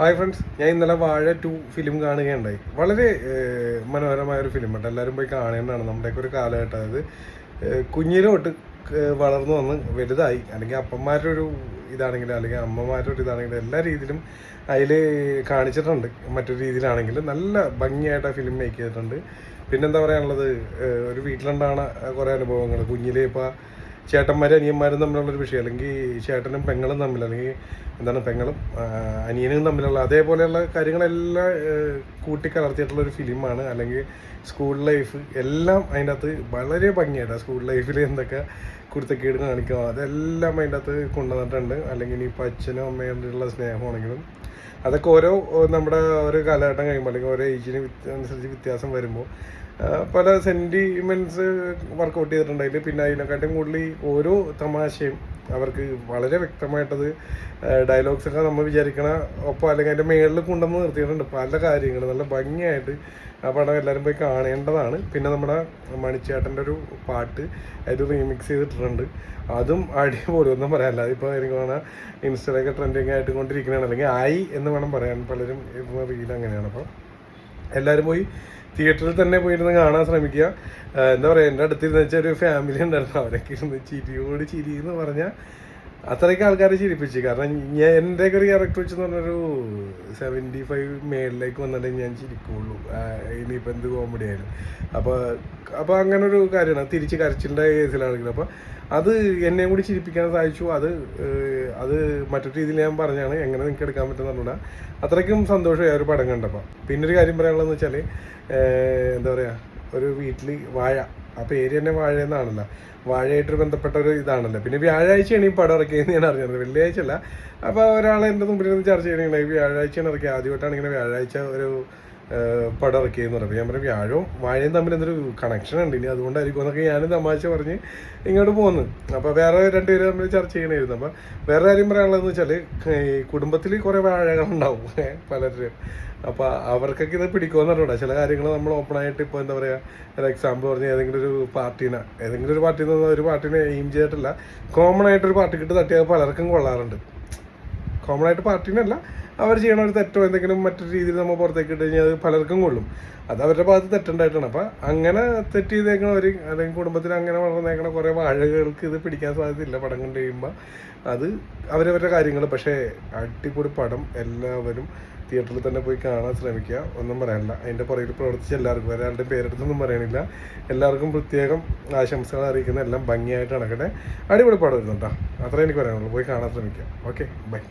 Hi friends, ഞാൻ ഇന്നലെ വാഴ 2 ഫിലിം കാണുകയുണ്ടായി. വളരെ മനോഹരമായൊരു ഫിലിം കേട്ടോ. എല്ലാവരും പോയി കാണേണ്ടതാണ്. നമ്മുടെയൊക്കെ ഒരു കാലഘട്ടം, അതായത് കുഞ്ഞിലോട്ട് വളർന്നു വന്ന് വലുതായി, അല്ലെങ്കിൽ അപ്പന്മാരുടെ ഒരു ഇതാണെങ്കിലും അല്ലെങ്കിൽ അമ്മമാരുടെ ഒരു ഇതാണെങ്കിലും എല്ലാ രീതിയിലും അതിൽ കാണിച്ചിട്ടുണ്ട്. മറ്റൊരു രീതിയിലാണെങ്കിലും നല്ല ഭംഗിയായിട്ട് ആ ഫിലിം മേക്ക് ചെയ്തിട്ടുണ്ട്. പിന്നെന്താ പറയാനുള്ളത്, ഒരു വീട്ടിലുണ്ടാണ് കുറേ അനുഭവങ്ങൾ. കുഞ്ഞിലെ ഇപ്പോൾ ചേട്ടന്മാരും അനിയന്മാരും തമ്മിലുള്ളൊരു വിഷയം, അല്ലെങ്കിൽ ചേട്ടനും പെങ്ങളും തമ്മിൽ, അല്ലെങ്കിൽ എന്താണ് പെങ്ങളും അനിയനും തമ്മിലുള്ള അതേപോലെയുള്ള കാര്യങ്ങളെല്ലാം കൂട്ടിക്കലർത്തിയിട്ടുള്ളൊരു ഫിലിമാണ്. അല്ലെങ്കിൽ സ്കൂൾ ലൈഫ് എല്ലാം അതിൻ്റെ അകത്ത് വളരെ ഭംഗിയായിട്ടാണ്. സ്കൂൾ ലൈഫിൽ എന്തൊക്കെ കുരുത്തക്കേട് കാണിക്കുക അതെല്ലാം അതിൻ്റെ അകത്ത് കൊണ്ടുവന്നിട്ടുണ്ട്. അല്ലെങ്കിൽ ഇനിയിപ്പോൾ അച്ഛനും അമ്മയോടുള്ള സ്നേഹമാണെങ്കിലും അതൊക്കെ ഓരോ നമ്മുടെ ഒരു കാലഘട്ടം കഴിയുമ്പോൾ അല്ലെങ്കിൽ ഓരോ ഏജിന് അനുസരിച്ച് വ്യത്യാസം വരുമ്പോൾ പല സെൻറ്റിമെൻറ്റ്സ് വർക്കൗട്ട് ചെയ്തിട്ടുണ്ടായില്ല. പിന്നെ അതിനെക്കാട്ടും കൂടുതൽ ഓരോ തമാശയും അവർക്ക് വളരെ വ്യക്തമായിട്ടത് ഡയലോഗ്സൊക്കെ നമ്മൾ വിചാരിക്കണ ഒപ്പം അല്ലെങ്കിൽ അതിൻ്റെ മേളിൽ കൊണ്ടുവന്ന് നിർത്തിയിട്ടുണ്ട്. പല കാര്യങ്ങൾ നല്ല ഭംഗിയായിട്ട് ആ പടം എല്ലാവരും പോയി കാണേണ്ടതാണ്. പിന്നെ നമ്മുടെ മണിച്ചേട്ടൻ്റെ ഒരു പാട്ട് അത് റീമിക്സ് ചെയ്തിട്ടുണ്ട്. അതും അടിപൊളി, ഒന്നും പറയാനില്ല. അതിപ്പോൾ എനിക്ക് തോന്നുന്ന ഇൻസ്റ്റയിലൊക്കെ ട്രെൻഡിങ് ആയിട്ട് കൊണ്ടിരിക്കുന്നതാണ്, അല്ലെങ്കിൽ ആയി എന്ന് വേണം പറയാൻ. പലരും ഇപ്പോൾ റീൽ അങ്ങനെയാണ്. അപ്പോൾ എല്ലാവരും പോയി തിയേറ്ററിൽ തന്നെ പോയിരുന്ന് കാണാൻ ശ്രമിക്കുക. എന്താ പറയുക, എൻ്റെ അടുത്തിരുന്ന് വെച്ചാൽ ഒരു ഫാമിലി ഉണ്ടായിരുന്നു. അവരൊക്കെ ഇരുന്ന് ചിരിയോട് ചിരി എന്ന് പറഞ്ഞാൽ അത്രയ്ക്ക് ആൾക്കാരെ ചിരിപ്പിച്ച്. കാരണം എൻ്റെയൊക്കെ ഒരു ക്യാരക്ടർ വെച്ചെന്ന് പറഞ്ഞൊരു 75 മേളിലേക്ക് വന്നിട്ടേ ഞാൻ ചിരിക്കുള്ളൂ, ഇനിയിപ്പോൾ എന്ത് കോമഡി ആയാലും. അപ്പോൾ അങ്ങനെ ഒരു കാര്യമാണ്. തിരിച്ച് കരച്ചിലിൻ്റെ കേസിലാണെങ്കിലും അപ്പോൾ അത് എന്നെയും കൂടി ചിരിപ്പിക്കാൻ സാധിച്ചു. അത് മറ്റൊരു രീതിയിൽ ഞാൻ പറഞ്ഞാണ്, എങ്ങനെ നിങ്ങൾക്ക് എടുക്കാൻ പറ്റുമെന്ന് പറഞ്ഞാൽ അത്രയ്ക്കും സന്തോഷമായി ഒരു പടം കണ്ടപ്പോൾ. പിന്നൊരു കാര്യം പറയാനുള്ളതെന്ന് വെച്ചാൽ, എന്താ പറയുക, ഒരു വീട്ടിൽ വാഴ, ആ പേര് തന്നെ വാഴ എന്നാണല്ലോ, വാഴയായിട്ടൊരു ബന്ധപ്പെട്ട ഒരു ഇതാണല്ലോ. പിന്നെ വ്യാഴാഴ്ചയാണ് ഈ പടം ഇറക്കിയതെന്ന് ഞാൻ അറിഞ്ഞത്, വെള്ളിയാഴ്ച അല്ല. അപ്പോൾ ഒരാൾ എൻ്റെ മുമ്പിൽ നിന്ന് ചർച്ച ചെയ്യണമെങ്കിൽ വ്യാഴാഴ്ചയാണ് ഇറക്കിയത്. ആദ്യമായിട്ടാണ് ഇങ്ങനെ വ്യാഴാഴ്ച ഒരു പടം ഇറക്കിയെന്ന് പറയുമ്പോൾ ഞാൻ പറയും വ്യാഴവും വാഴയും തമ്മിൽ എന്തൊരു കണക്ഷൻ ഉണ്ട്, ഇനി അതുകൊണ്ടായിരിക്കും എന്നൊക്കെ ഞാൻ തമാശ പറഞ്ഞ് ഇങ്ങോട്ട് പോകുന്നു. അപ്പോൾ വേറെ രണ്ടുപേര് തമ്മിൽ ചർച്ച ചെയ്യണമായിരുന്നു. അപ്പോൾ വേറെ കാര്യം പറയാനുള്ളതെന്ന് വെച്ചാൽ, ഈ കുടുംബത്തിൽ കുറേ വാഴകളുണ്ടാവും പലരും. അപ്പോൾ അവർക്കൊക്കെ ഇത് പിടിക്കുമെന്ന് പറഞ്ഞൂടാ. ചില കാര്യങ്ങൾ നമ്മൾ ഓപ്പണായിട്ട് ഇപ്പോൾ എന്താ പറയുക, ഒരു എക്സാമ്പിൾ പറഞ്ഞ് ഏതെങ്കിലും ഒരു പാർട്ടിയിൽ നിന്ന് ഒരു പാർട്ടിനെ എയിം ചെയ്തിട്ടില്ല, കോമൺ ആയിട്ടൊരു പാർട്ടിക്കിട്ട് തട്ടിയത് പലർക്കും കൊള്ളാറുണ്ട്. കോമൺ ആയിട്ട് പാർട്ടീനല്ല, അവർ ചെയ്യണ ഒരു തെറ്റോ എന്തെങ്കിലും മറ്റൊരു രീതിയിൽ നമ്മൾ പുറത്തേക്ക് ഇട്ട് കഴിഞ്ഞാൽ അത് പലർക്കും കൊള്ളും. അത് അവരുടെ ഭാഗത്ത് തെറ്റുണ്ടായിട്ടാണ്. അപ്പം അങ്ങനെ തെറ്റ് ചെയ്തേക്കണവർ അല്ലെങ്കിൽ കുടുംബത്തിൽ അങ്ങനെ വളർന്നേക്കണ കുറേ വാഴകൾക്ക് ഇത് പിടിക്കാൻ സാധ്യതയില്ല പടം കണ്ടു കഴിയുമ്പോൾ. അത് അവരവരുടെ കാര്യങ്ങൾ. പക്ഷേ അടിപൊളി പടം, എല്ലാവരും തിയേറ്ററിൽ തന്നെ പോയി കാണാൻ ശ്രമിക്കുക. ഒന്നും പറയാനില്ല. അതിൻ്റെ പുറകിൽ പ്രവർത്തിച്ച എല്ലാവർക്കും, ഒരാളുടെ പേരെടുത്തൊന്നും പറയണില്ല, എല്ലാവർക്കും പ്രത്യേകം ആശംസകൾ അറിയിക്കുന്ന, എല്ലാം ഭംഗിയായിട്ട് നടക്കട്ടെ. അടിപൊളി പടം വരുന്നുണ്ടോ, അത്രേ എനിക്ക് പറയാനുള്ളൂ. പോയി കാണാൻ ശ്രമിക്കുക. Okay, by.